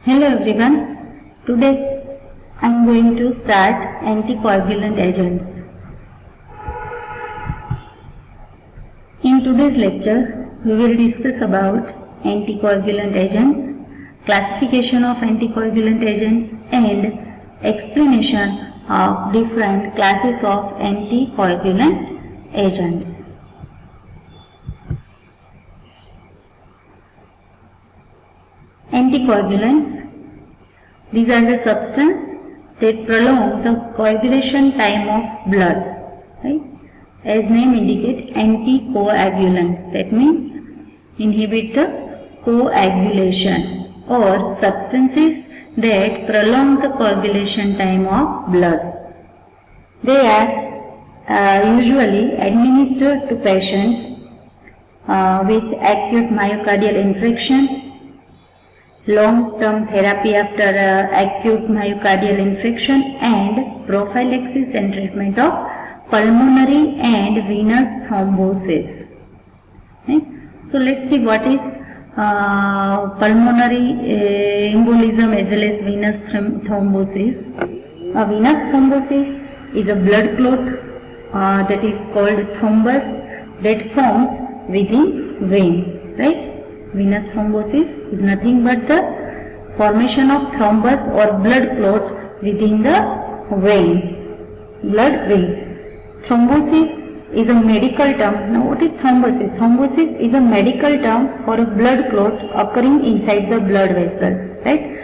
Hello everyone. Today I am going to start anticoagulant agents. In today's lecture we will discuss about anticoagulant agents, classification of anticoagulant agents and explanation of different classes of anticoagulant agents. Anticoagulants, these are the substances that prolong the coagulation time of blood, right? As name indicate, anticoagulants, that means inhibit the coagulation or substances that prolong the coagulation time of blood. They are usually administered to patients with acute myocardial infarction, long-term therapy after acute myocardial infarction, and prophylaxis and treatment of pulmonary and venous thrombosis. Okay. So let's see what is pulmonary embolism as well as venous thrombosis. Venous thrombosis is a blood clot that is called thrombus that forms within vein, right? Venous thrombosis is nothing but the formation of thrombus or blood clot within the blood vein. Thrombosis is a medical term. Now what is thrombosis? Thrombosis is a medical term for a blood clot occurring inside the blood vessels, right?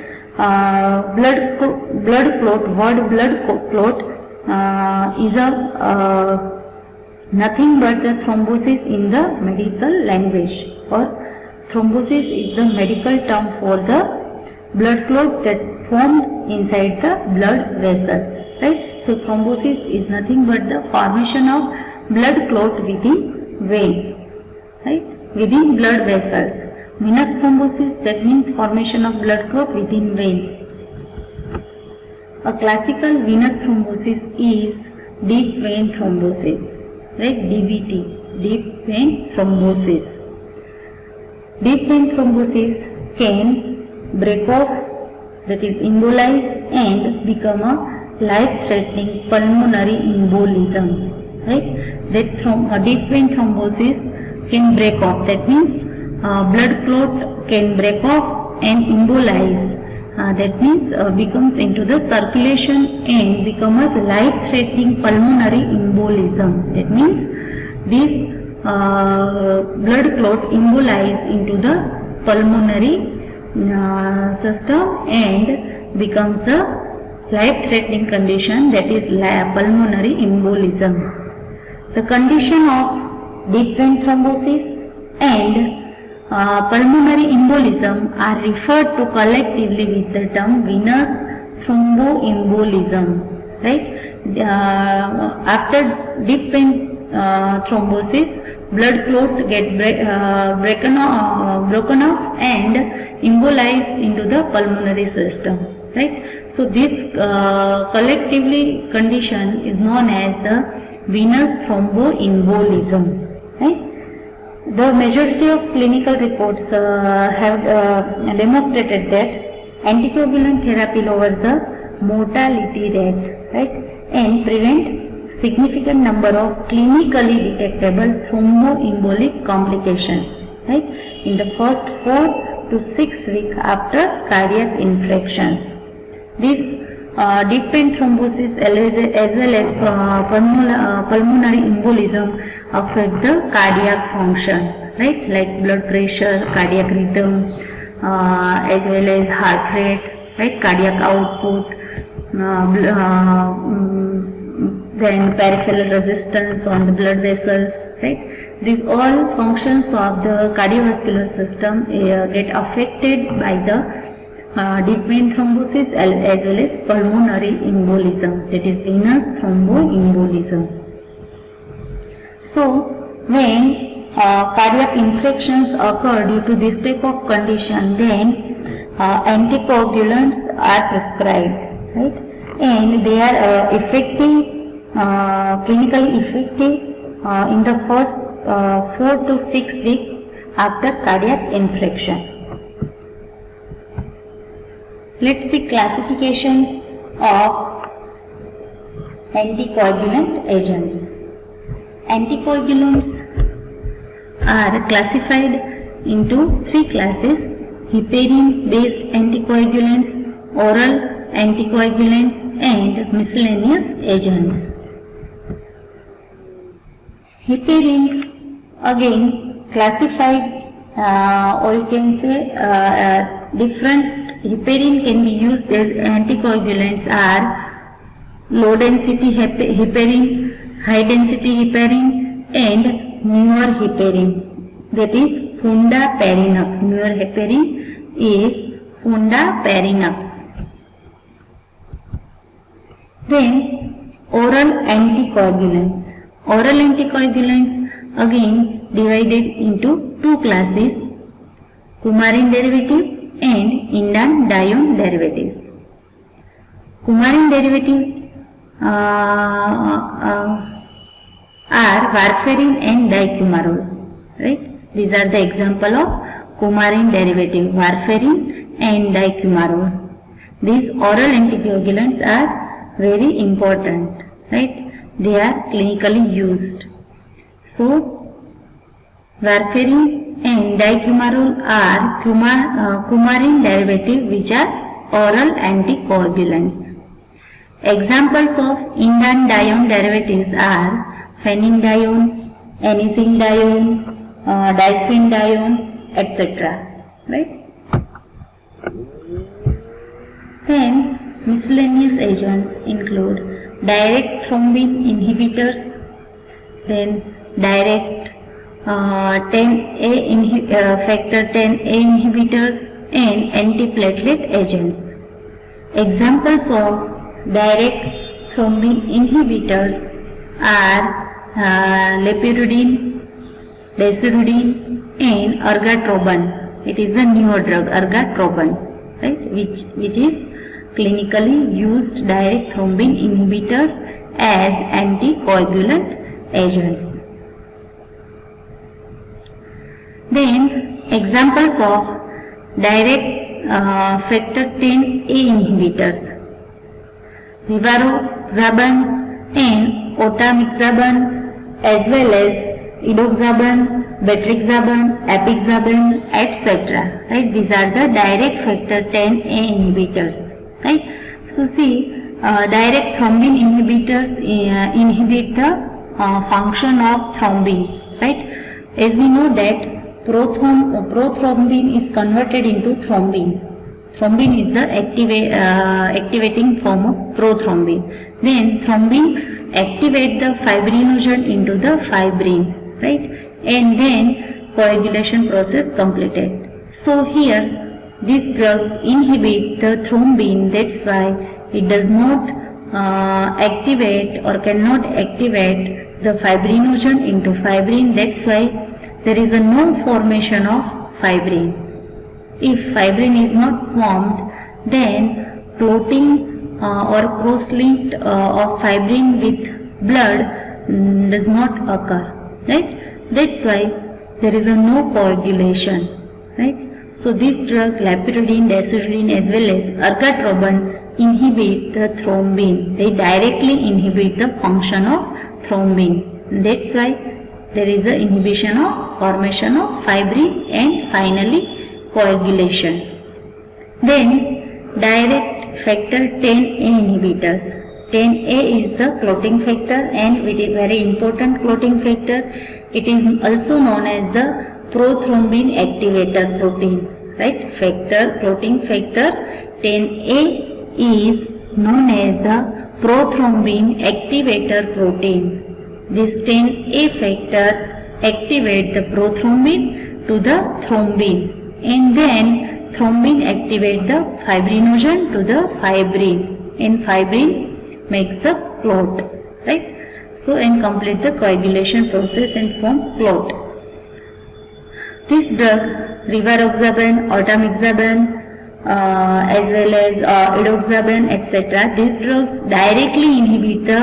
Blood clot, word blood clot is a nothing but the thrombosis in the medical language, or thrombosis is the medical term for the blood clot that formed inside the blood vessels, right? So thrombosis is nothing but the formation of blood clot within vein, right? Within blood vessels. Venous thrombosis, that means formation of blood clot within vein. A classical venous thrombosis is deep vein thrombosis, right? DVT, deep vein thrombosis. Deep vein thrombosis can break off, that is embolize, and become a life-threatening pulmonary embolism, right? That deep vein thrombosis can break off, that means blood clot can break off and embolize, that means becomes into the circulation and become a life-threatening pulmonary embolism. That means this blood clot embolize into the pulmonary system and becomes the life-threatening condition, that is pulmonary embolism. The condition of deep vein thrombosis and pulmonary embolism are referred to collectively with the term venous thromboembolism, right? After deep vein thrombosis, blood clot get broken off and embolized into the pulmonary system, right? So this collectively condition is known as the venous thromboembolism, right? The majority of clinical reports have demonstrated that anticoagulant therapy lowers the mortality rate, right, and prevent significant number of clinically detectable thromboembolic complications, right, in the first 4 to 6 weeks after cardiac infarctions. This deep vein thrombosis as well as pulmonary embolism affect the cardiac function, right, like blood pressure, cardiac rhythm, as well as heart rate, right, cardiac output, then peripheral resistance on the blood vessels, right. These all functions of the cardiovascular system get affected by the deep vein thrombosis as well as pulmonary embolism, that is venous thromboembolism. So when cardiac infections occur due to this type of condition, then anticoagulants are prescribed, right, and they are clinically effective in the first 4 to 6 weeks after cardiac infarction. Let's see classification of anticoagulant agents. Anticoagulants are classified into three classes: heparin based anticoagulants, oral anticoagulants, and miscellaneous agents. Heparin again classified, or you can say different heparin can be used as anticoagulants are low density heparin, high density heparin, and newer heparin, that is fundaparinux. Newer heparin is fundaparinux. Then oral anticoagulants. Oral anticoagulants again divided into two classes: coumarin derivative and indane-dione derivatives. Coumarin derivatives are warfarin and dicumarol. Right? These are the example of coumarin derivative: warfarin and dicumarol. These oral anticoagulants are very important. Right? They are clinically used. So, warfarin and dicumarol are coumarin derivative which are oral anticoagulants. Examples of indane-dione derivatives are phenydione, anisindione, diphendione, etc. Right? Then miscellaneous agents include direct thrombin inhibitors, then direct factor 10A inhibitors, and antiplatelet agents. Examples of direct thrombin inhibitors are lepirudin, desidudin, and ergotroban. It is the newer drug ergotroban, right, which is clinically used direct thrombin inhibitors as anticoagulant agents. Then examples of direct factor 10A inhibitors: rivaroxaban and otamixaban, as well as edoxaban, betrixaban, apixaban, etc. Right? These are the direct factor 10A inhibitors. Right? So see, direct thrombin inhibitors inhibit the function of thrombin. Right? As we know that prothrombin is converted into thrombin. Thrombin is the activating form of prothrombin. Then thrombin activate the fibrinogen into the fibrin, right? And then coagulation process completed. So here these drugs inhibit the thrombin. That's why it does not activate or cannot activate the fibrinogen into fibrin. That's why there is a no formation of fibrin. If fibrin is not formed, then clotting or cross-linked of fibrin with blood does not occur. Right? That's why there is a no coagulation. Right? So this drug lepirudin, desidudin, as well as ergotroban inhibit the thrombin. They directly inhibit the function of thrombin. That's why there is an inhibition of formation of fibrin and finally coagulation. Then direct factor 10A inhibitors. 10A is the clotting factor and it is very important clotting factor. It is also known as the prothrombin activator protein. Right? Clotting factor 10A is known as the prothrombin activator protein. This 10A factor activates the prothrombin to the thrombin, and then thrombin activates the fibrinogen to the fibrin, and fibrin makes the clot, right? So, and complete the coagulation process and form clot. This drug, rivaroxaban, otamixaban, as well as edoxaban, etc. These drugs directly inhibit the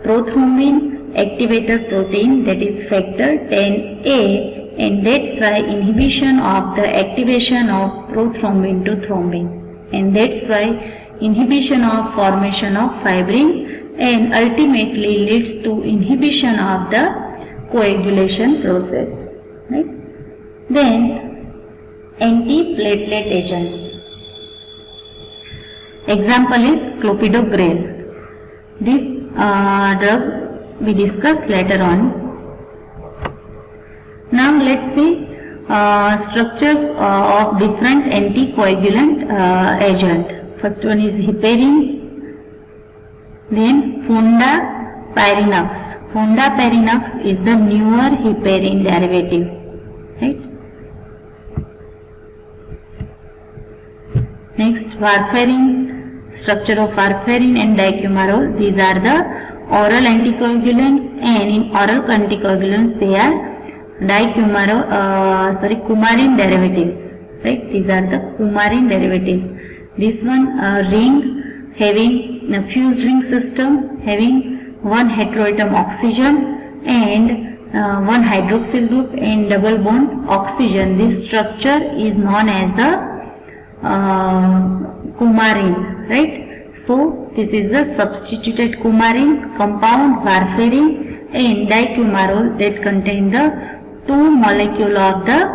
prothrombin activator protein, that is factor 10A, and that's why inhibition of the activation of prothrombin to thrombin. and that's why inhibition of formation of fibrin and ultimately leads to inhibition of the coagulation process. Right? Then antiplatelet agents. Example is clopidogrel. This drug we discuss later on. Now let's see structures of different anticoagulant agent. First one is heparin, then fondaparinux. Fondaparinux is the newer heparin derivative, right? Next, warfarin. Structure of warfarin and dicumarol. These are the oral anticoagulants, and in oral anticoagulants they are coumarin derivatives, right? These are the coumarin derivatives. This one ring having a fused ring system having one heteroatom oxygen and one hydroxyl group and double bond oxygen. This structure is known as the coumarin, right? So this is the substituted coumarin compound warfarin and dicumarol that contain the two molecule of the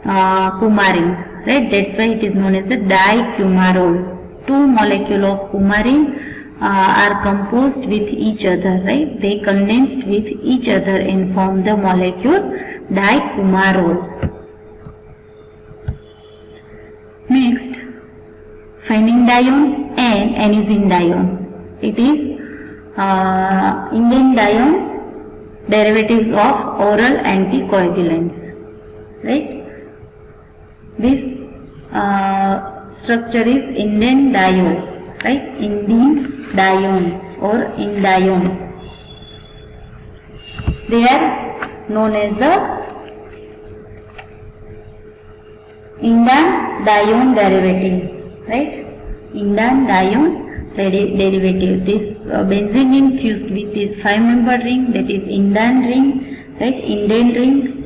coumarin, right? That's why it is known as the dicumarol. Two molecule of coumarin are composed with each other, right? They condensed with each other and form the molecule dicumarol. Next, phenandione and anizindione. It is indendione derivatives of oral anticoagulants, right? This structure is indendione, right? Indendione or indione. They are known as the indendione derivative, right? Indendione derivative. This benzene ring fused with this 5-member ring, that is indane ring, right? Indane ring,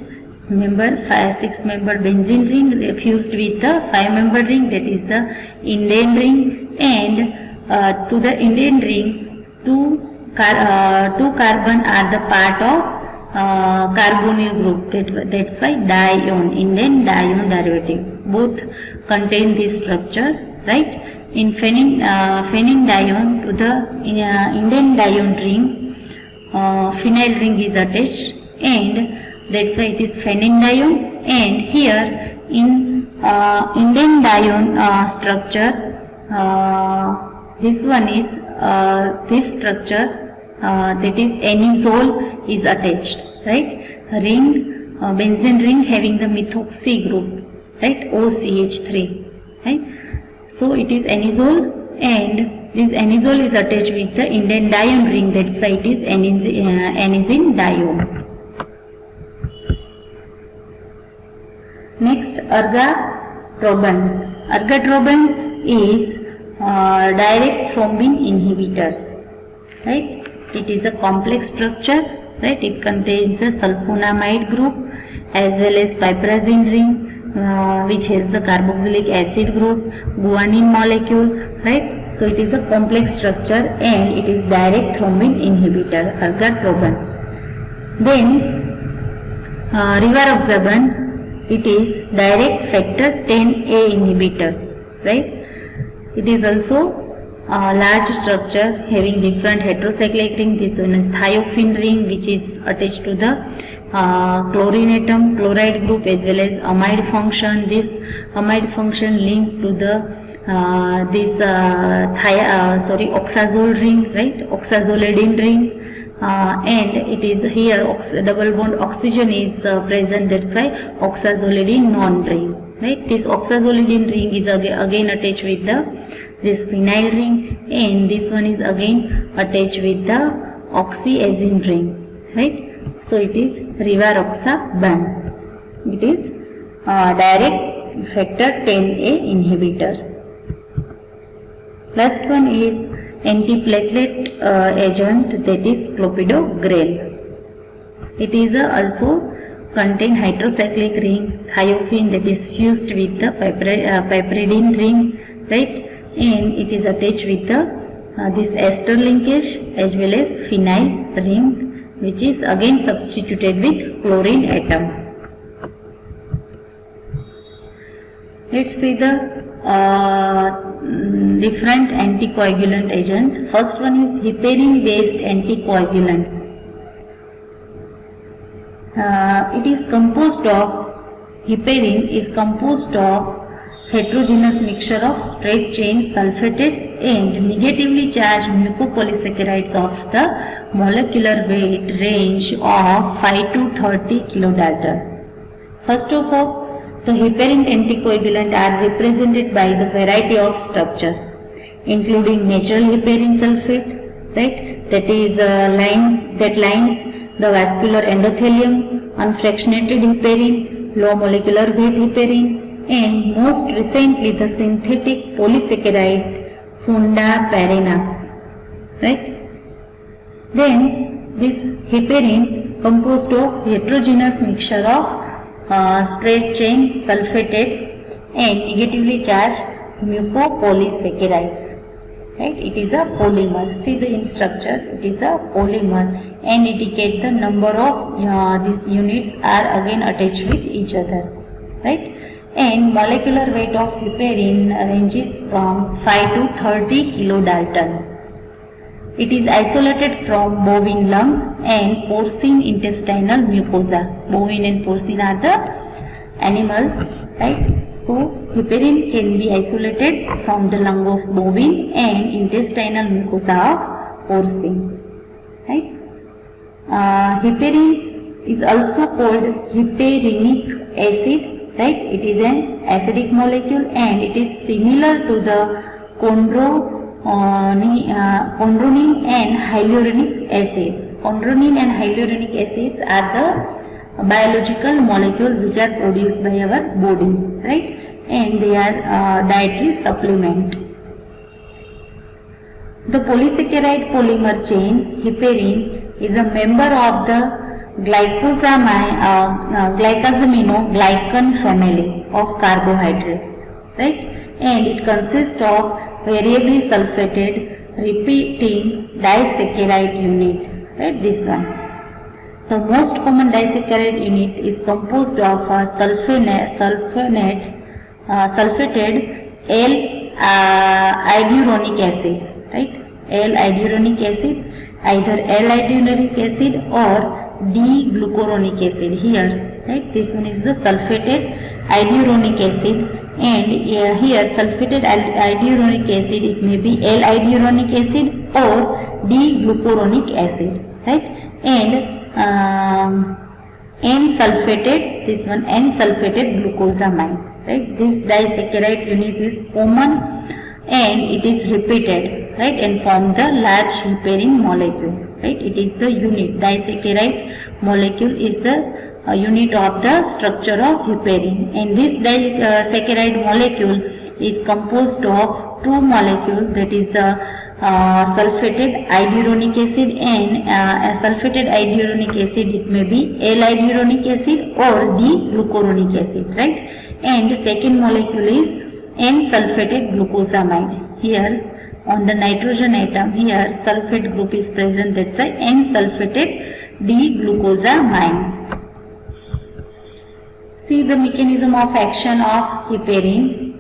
remember 6-member benzene ring fused with the 5-member ring, that is the indane ring, and to the indane ring two carbon are the part of carbonyl group. That's why dione, indane dione derivative. Both contain this structure, right? In phenandione to the indendione ring, phenyl ring is attached, and that's why it is phenandione. And here in indendione structure, this one is this structure, that is anisole is attached, right? Ring, benzene ring having the methoxy group, right? OCH3, right? So it is anisole, and this anisole is attached with the indendione ring. That's why it is anizindione. Next, ergotroban. Ergotroban is direct thrombin inhibitors, right? It is a complex structure, right? It contains the sulfonamide group as well as piperazine ring, which has the carboxylic acid group, guanine molecule, right? So it is a complex structure and it is direct thrombin inhibitor, ergotroban. Then rivaroxaban, it is direct factor 10A inhibitors, right? It is also a large structure having different heterocyclic ring. This one is thiophene ring, which is attached to the chlorine atom, chloride group, as well as amide function. This amide function linked to the oxazole ring, right? Oxazolidine ring, and it is here double bond oxygen is present. That's why oxazolidine non-ring, right? This oxazolidine ring is again attached with this phenyl ring, and this one is again attached with the oxyazine ring, right? So it is rivaroxaban. It is direct factor 10A inhibitors. Last one is antiplatelet agent, that is clopidogrel. It is also contain heterocyclic ring, thiophene, that is fused with the piperidine ring, right? And it is attached with the this ester linkage as well as phenyl ring, which is again substituted with chlorine atom. Let's see the different anticoagulant agent. First one is heparin based anticoagulants. It is composed of, heparin is composed of heterogeneous mixture of straight chain sulfated and negatively charged mucopolysaccharides of the molecular weight range of 5 to 30 kilodalton. First of all, the heparin anticoagulant are represented by the variety of structure, including natural heparin sulfate, right? That is lines the vascular endothelium, unfractionated heparin, low molecular weight heparin, and most recently the synthetic polysaccharide fundaparinax, right? Then this heparin composed of heterogeneous mixture of straight chain sulfated and negatively charged mucopolysaccharides, right? It is a polymer. See the in structure, it is a polymer, and indicate the number of these units are again attached with each other, right? And molecular weight of heparin ranges from 5 to 30 kilodalton. It is isolated from bovine lung and porcine intestinal mucosa. Bovine and porcine are the animals, right? So heparin can be isolated from the lung of bovine and intestinal mucosa of porcine, right? Heparin is also called heparinic acid, right? It is an acidic molecule and it is similar to the chondronin and hyaluronic acid. Chondronin and hyaluronic acids are the biological molecules which are produced by our body, right? And they are dietary supplement. The polysaccharide polymer chain heparin is a member of the glycosaminoglycan family of carbohydrates, right? And it consists of variably sulfated repeating disaccharide unit, right? This one. The most common disaccharide unit is composed of sulfated L-iduronic acid, right? L-iduronic acid, either L-iduronic acid or D-glucuronic acid here, right? This one is the sulfated iduronic acid, and here sulfated iduronic acid, it may be L-iduronic acid or D-glucuronic acid, right? And N-sulfated, this one N-sulfated glucosamine, right? This disaccharide unit is common and it is repeated, right? And form the large heparin molecule, right? It is the unit, disaccharide molecule is the unit of the structure of heparin, and this disaccharide molecule is composed of two molecules, that is the sulfated iduronic acid and sulfated iduronic acid, it may be L-iduronic acid or D-glucuronic acid, right? And the second molecule is N-sulfated glucosamine. Here on the nitrogen atom, here sulfate group is present, that's why N-sulfated D-glucosamine. See the mechanism of action of heparin.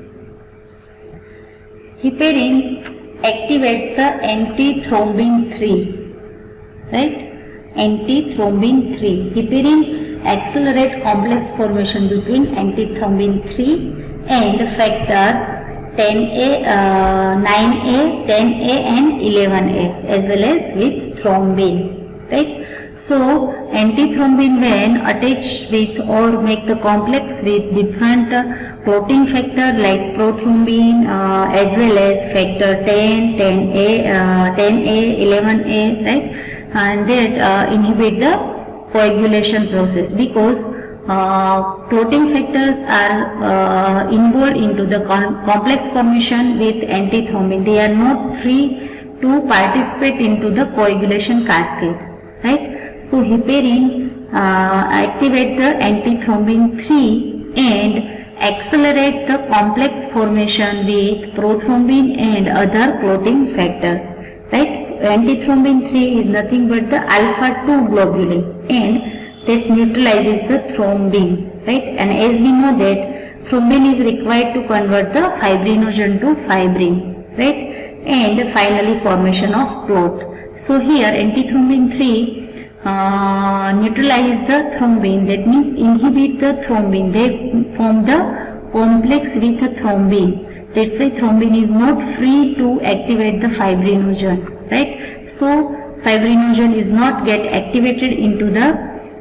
Heparin activates the antithrombin 3, right? Antithrombin 3. Heparin accelerates complex formation between antithrombin 3 and factor 10A, 9A, 10A and 11A, as well as with thrombin, right? So antithrombin, when attached with or make the complex with different clotting factor like prothrombin as well as factor 10, 10A, 11A, right? And that inhibit the coagulation process, because clotting factors are involved into the complex formation with antithrombin. They are not free to participate into the coagulation cascade, right? So heparin activate the antithrombin 3 and accelerate the complex formation with prothrombin and other clotting factors. Right? Antithrombin 3 is nothing but the alpha 2 globulin and that neutralizes the thrombin. Right? And as we know that thrombin is required to convert the fibrinogen to fibrin. Right? And finally formation of clot. So here antithrombin 3 neutralize the thrombin, that means inhibit the thrombin, they form the complex with the thrombin. That's why thrombin is not free to activate the fibrinogen, right? So fibrinogen is not get activated into the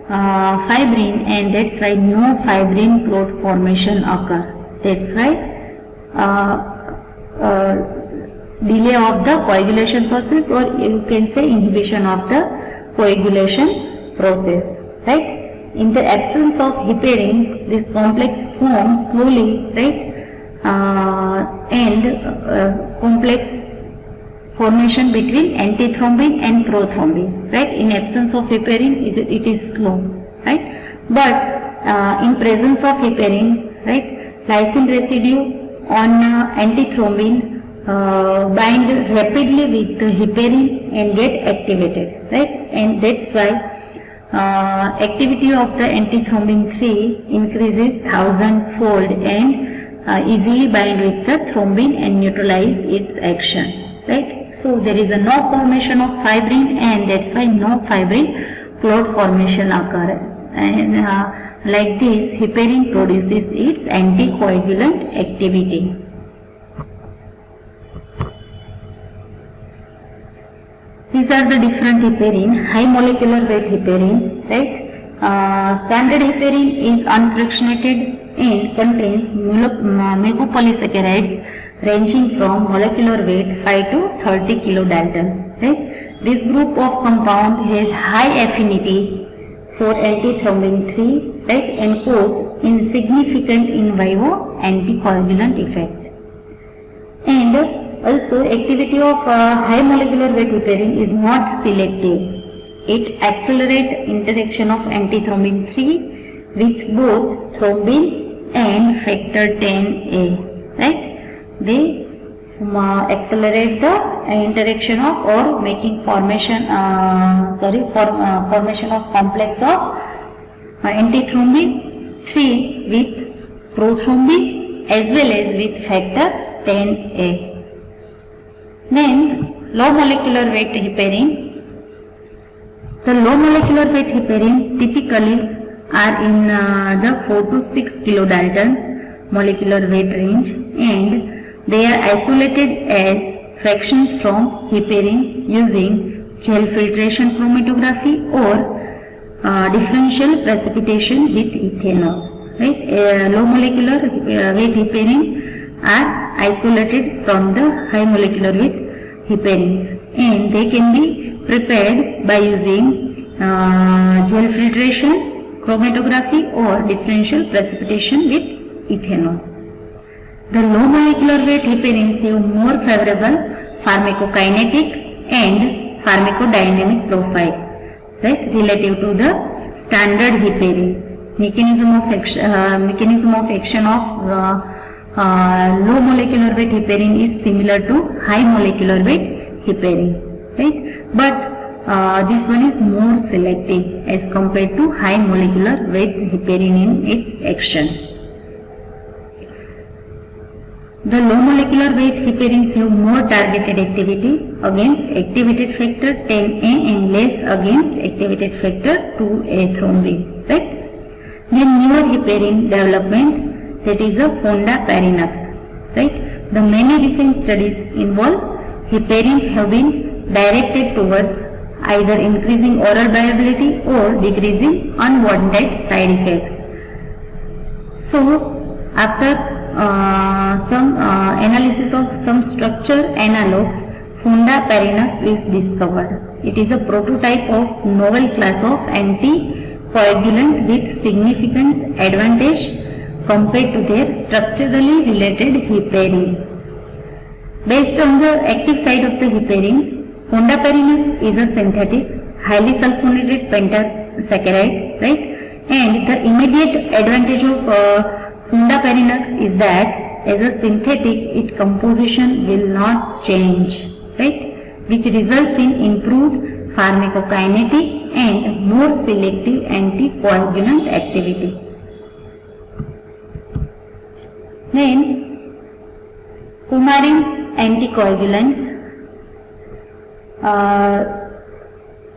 fibrin, and that's why no fibrin clot formation occur. That's why delay of the coagulation process, or you can say inhibition of the coagulation process, right? In the absence of heparin, this complex forms slowly, right? Complex formation between antithrombin and prothrombin, right? In absence of heparin, it is slow, right? But in presence of heparin, right, lysine residue on antithrombin bind rapidly with the heparin and get activated, right? And that's why activity of the antithrombin 3 increases 1000-fold and easily bind with the thrombin and neutralize its action, right? So there is a no formation of fibrin, and that's why no fibrin clot formation occur. And like this, heparin produces its anticoagulant activity. These are the different heparin. High molecular weight heparin, right? Standard heparin is unfractionated and contains mucopolysaccharides ranging from molecular weight 5 to 30 kilodalton, right? This group of compound has high affinity for antithrombin 3, right, and cause insignificant in vivo anticoagulant effect. And also, activity of high molecular weight heparin is not selective. It accelerates interaction of antithrombin 3 with both thrombin and factor 10A, right? They accelerate the interaction of or making formation, formation of complex of antithrombin 3 with prothrombin as well as with factor 10A. Then low molecular weight heparin. The low molecular weight heparin typically are in the 4 to 6 kilodalton molecular weight range, and they are isolated as fractions from heparin using gel filtration chromatography or differential precipitation with ethanol. Right? Low molecular weight heparin are isolated from the high molecular weight heparins, and they can be prepared by using gel filtration, chromatography or differential precipitation with ethanol. The low molecular weight heparins have more favorable pharmacokinetic and pharmacodynamic profile, right, relative to the standard heparin. Mechanism of action of low molecular weight heparin is similar to high molecular weight heparin, right? But this one is more selective as compared to high molecular weight heparin in its action. The low molecular weight heparins have more targeted activity against activated factor 10A and less against activated factor 2A thrombin, right? Then newer heparin development, that is the fondaparinux, right? The many recent studies involve heparin have been directed towards either increasing oral viability or decreasing unwanted side effects. So, after some analysis of some structure analogues, fondaparinux is discovered. It is a prototype of novel class of anticoagulant with significant advantage compared to their structurally related heparin. Based on the active site of the heparin, fondaparinux is a synthetic, highly sulfonated pentasaccharide, right? And the immediate advantage of Fundaparinux is that as a synthetic, its composition will not change, right? Which results in improved pharmacokinetic and more selective anticoagulant activity. Then, coumarin anticoagulants.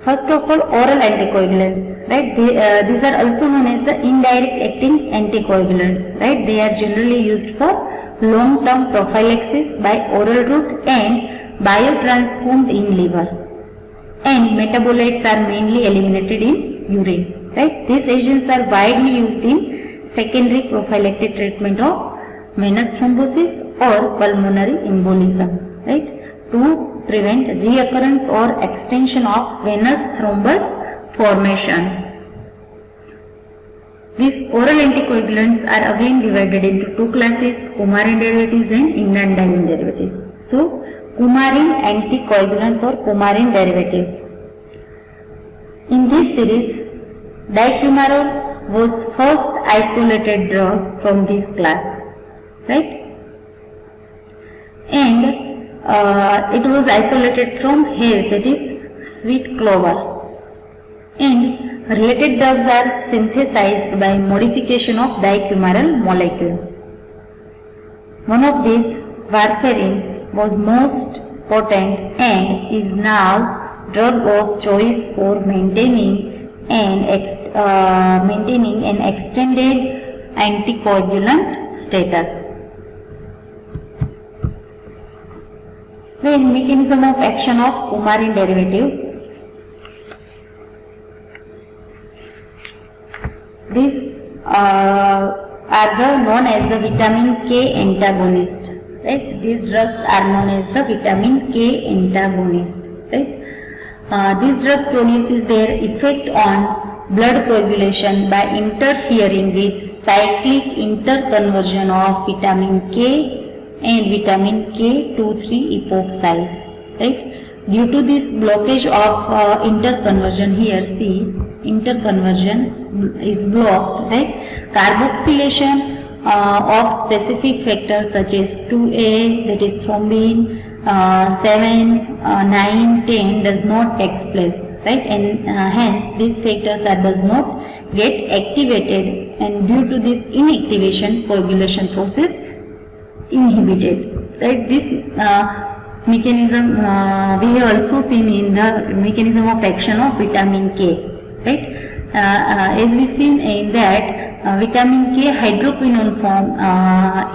First of all, oral anticoagulants, right? These are also known as the indirect acting anticoagulants, right? They are generally used for long-term prophylaxis by oral route and biotransformed in liver. And metabolites are mainly eliminated in urine, right? These agents are widely used in secondary prophylactic treatment of venous thrombosis or pulmonary embolism, right? To prevent reoccurrence or extension of venous thrombus formation. These oral anticoagulants are again divided into two classes, coumarin derivatives and non-diamine derivatives. So, coumarin anticoagulants or coumarin derivatives. In this series, dicumarol was first isolated drug from this class, right? And it was isolated from hair, that is sweet clover. And related drugs are synthesized by modification of dicumarol molecule. One of these, warfarin, was most potent and is now drug of choice for maintaining an extended anticoagulant status. Then mechanism of action of coumarin derivative. These are known as the vitamin K antagonist, right? These drugs are known as the vitamin K antagonist, right? This drug produces their effect on blood coagulation by interfering with cyclic interconversion of vitamin K and vitamin K2,3 epoxide, right? Due to this blockage of interconversion, here see interconversion is blocked, right? Carboxylation of specific factors such as 2A, that is thrombin, 7, 9, 10 does not take place, right? And hence these factors does not get activated, and due to this inactivation, coagulation process inhibited, right? This mechanism we have also seen in the mechanism of action of vitamin K, right? As we seen in that vitamin K hydroquinone form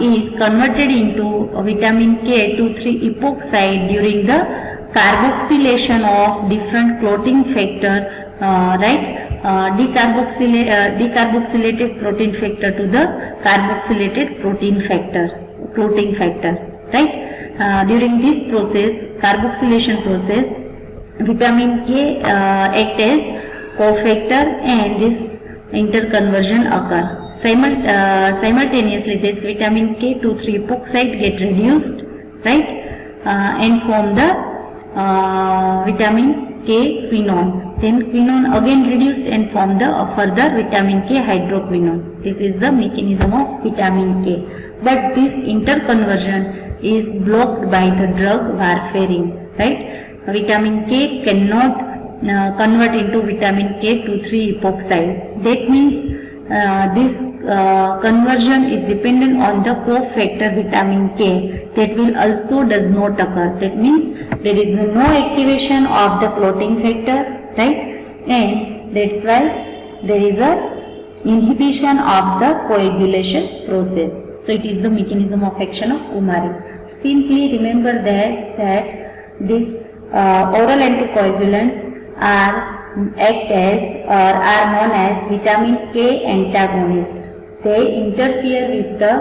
is converted into vitamin K2,3 epoxide during the carboxylation of different clotting factor, right? Decarboxylated protein factor to the carboxylated protein factor, clotting factor, right? During this process, carboxylation process, vitamin K act as cofactor and this interconversion occur. Simultaneously, this vitamin K2,3 epoxide get reduced, right? And form the vitamin K quinone. Then quinone again reduced and form the further vitamin K hydroquinone. This is the mechanism of vitamin K. But this interconversion is blocked by the drug warfarin, right? Vitamin K cannot convert into vitamin K2,3 epoxide. That means this conversion is dependent on the cofactor vitamin K, that will also does not occur. That means there is no activation of the clotting factor, right? And that's why there is a inhibition of the coagulation process. So it is the mechanism of action of coumarin. Simply remember that this oral anticoagulants act as or are known as vitamin K antagonist. They interfere with the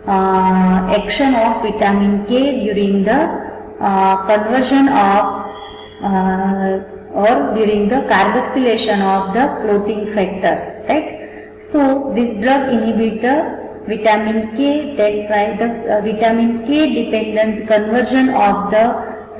action of vitamin K during the conversion of or during the carboxylation of the clotting factor, right? So this drug inhibits the vitamin K. That's why the vitamin K dependent conversion of the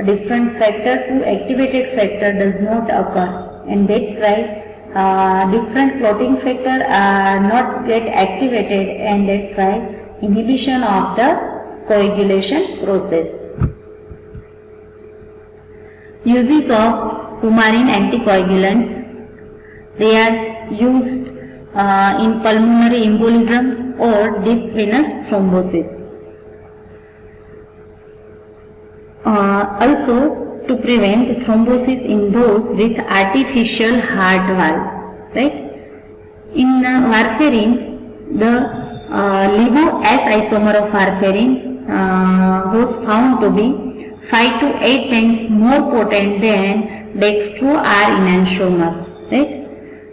different factor to activated factor does not occur, and that's why different clotting factor are not get activated, and that's why inhibition of the coagulation process. Uses of coumarin anticoagulants. They are used in pulmonary embolism or deep venous thrombosis. Also to prevent thrombosis in those with artificial heart valve, right? In warfarin, the LIVO S isomer of warfarin was found to be 5 to 8 times more potent than dextro R enantiomer, right?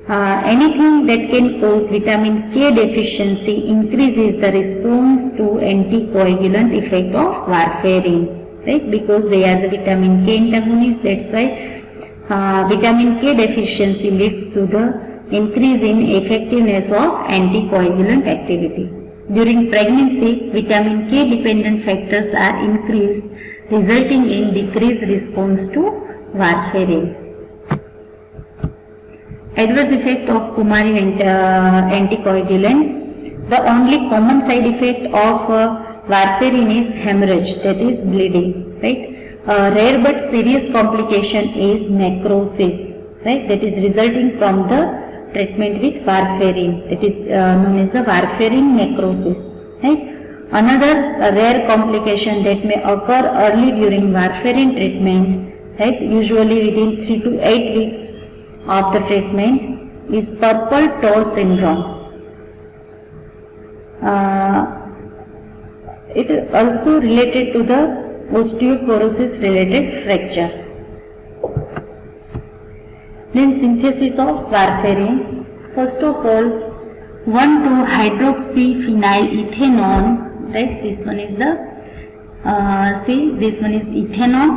Anything that can cause vitamin K deficiency increases the response to anticoagulant effect of warfarin, right? Because they are the vitamin K antagonists. That's why vitamin K deficiency leads to the increase in effectiveness of anticoagulant activity. During pregnancy, vitamin K dependent factors are increased, resulting in decreased response to warfarin. Adverse effect of coumarin anticoagulants. The only common side effect of warfarin is hemorrhage, that is bleeding, right? Rare but serious complication is necrosis, right? That is resulting from the treatment with warfarin, that is known as the warfarin necrosis, right? Another rare complication that may occur early during warfarin treatment, right? Usually within 3 to 8 weeks of the treatment, is purple toe syndrome. It is also related to the osteoporosis related fracture. Then synthesis of warfarin. First of all, 1,2-hydroxyphenylethanol, right? This one is the this one is ethanol,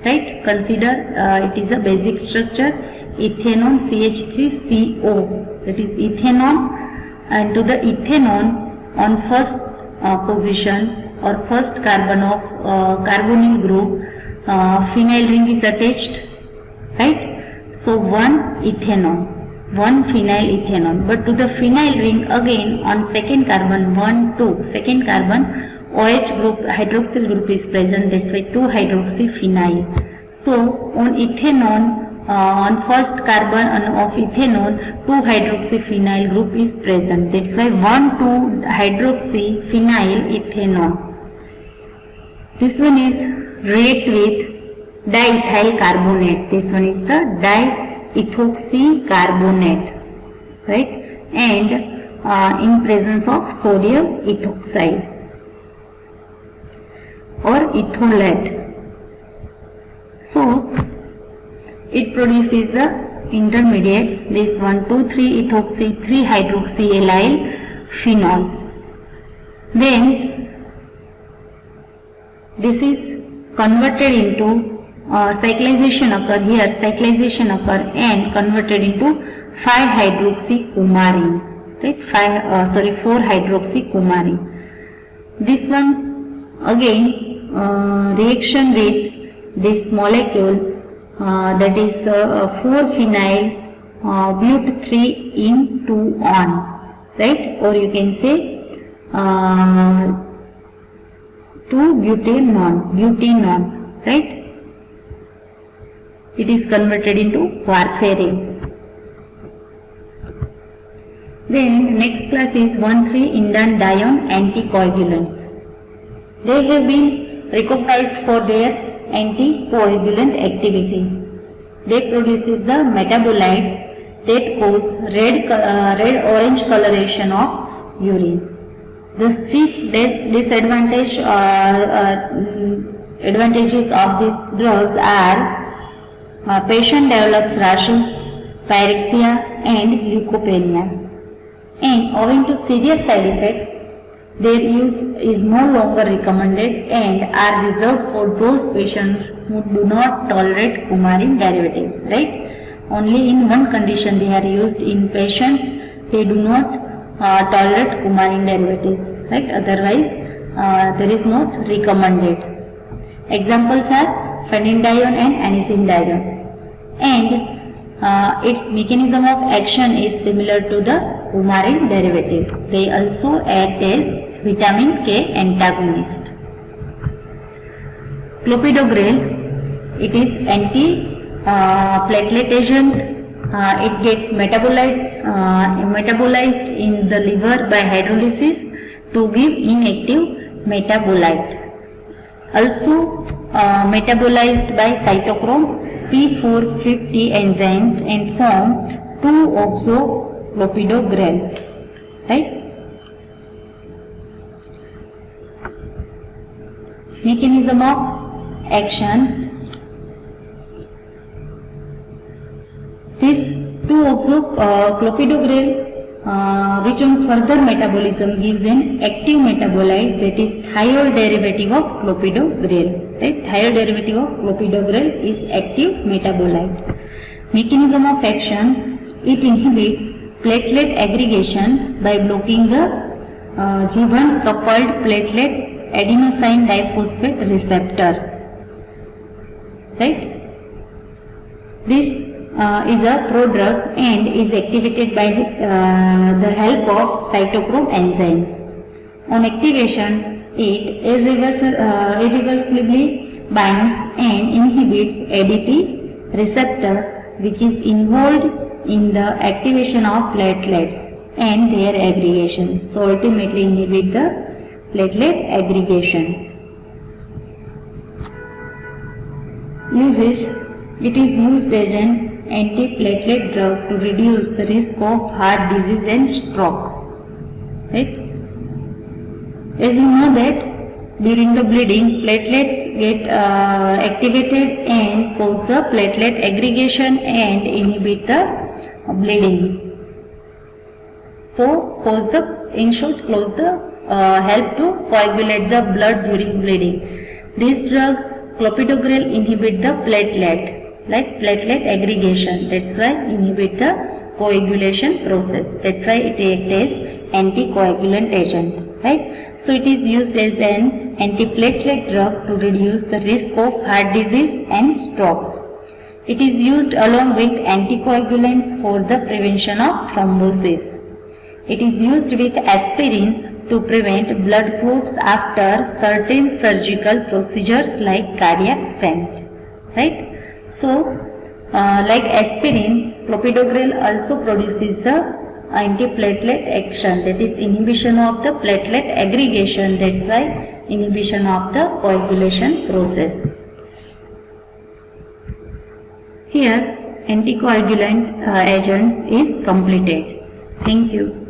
right? Consider it is a basic structure. Ethanol CH3CO, that is ethanol, and to the ethanol on first position or first carbon of carbonyl group, phenyl ring is attached, right? So one ethanol, one phenyl ethanol, but to the phenyl ring again on second carbon, 1, 2, second carbon OH group, hydroxyl group is present, that's why 2-hydroxyphenyl. So on ethanol, on first carbon of ethanol, 2-hydroxyphenyl group is present. That's why 1,2-hydroxyphenyl ethanol. This one is react with diethyl carbonate. This one is the diethoxy carbonate, right? And in presence of sodium ethoxide or etholate. So it produces the intermediate, this 1,2,3-ethoxy 3-hydroxyallyl phenol. Then this is converted into cyclization occur here, cyclization occur and converted into 5-hydroxycoumarin, right? 4-hydroxycoumarin. This one again reaction with this molecule. That is 4-phenyl but3 in 2-on, right? Or you can say 2-butanone, right? It is converted into warfarin. Then next class is 1,3-indandione anticoagulants. They have been recognized for their anticoagulant activity. They produces the metabolites that cause red-orange coloration of urine. The chief disadvantages of these drugs are patient develops rashes, pyrexia and leukopenia. And owing to serious side effects, their use is no longer recommended and are reserved for those patients who do not tolerate coumarin derivatives, right? Only in one condition they are used, in patients they do not tolerate coumarin derivatives, right? Otherwise there is not recommended. Examples are phenandione and anisindione. And its mechanism of action is similar to the coumarin derivatives. They also act as vitamin K antagonist. Clopidogrel, it is anti-platelet agent. It gets metabolized in the liver by hydrolysis to give inactive metabolite. Also metabolized by cytochrome P450 enzymes and form 2-oxoclopidogrel. Right? Mechanism of action. This 2-oxoclopidogrel which on further metabolism gives an active metabolite, that is thiol derivative of clopidogrel. Right? Thiol derivative of clopidogrel is active metabolite. Mechanism of action, it inhibits platelet aggregation by blocking the G1 coupled platelet adenosine diphosphate receptor. Right? This is a prodrug and is activated by the help of cytochrome enzymes. On activation, it irreversibly binds and inhibits ADP receptor, which is involved in the activation of platelets and their aggregation. So ultimately inhibit the platelet aggregation. Uses, it is used as an antiplatelet drug to reduce the risk of heart disease and stroke. Right? As you know that during the bleeding, platelets get activated and cause the platelet aggregation and inhibit the bleeding. So in short, help to coagulate the blood during bleeding. This drug clopidogrel inhibit the platelet aggregation. That's why inhibit the coagulation process. That's why it acts as anticoagulant agent. Right? So it is used as an antiplatelet drug to reduce the risk of heart disease and stroke. It is used along with anticoagulants for the prevention of thrombosis. It is used with aspirin to prevent blood clots after certain surgical procedures like cardiac stent. Right? So, like aspirin, clopidogrel also produces the antiplatelet action, that is inhibition of the platelet aggregation. That's why inhibition of the coagulation process. Here, anticoagulant agents is completed. Thank you.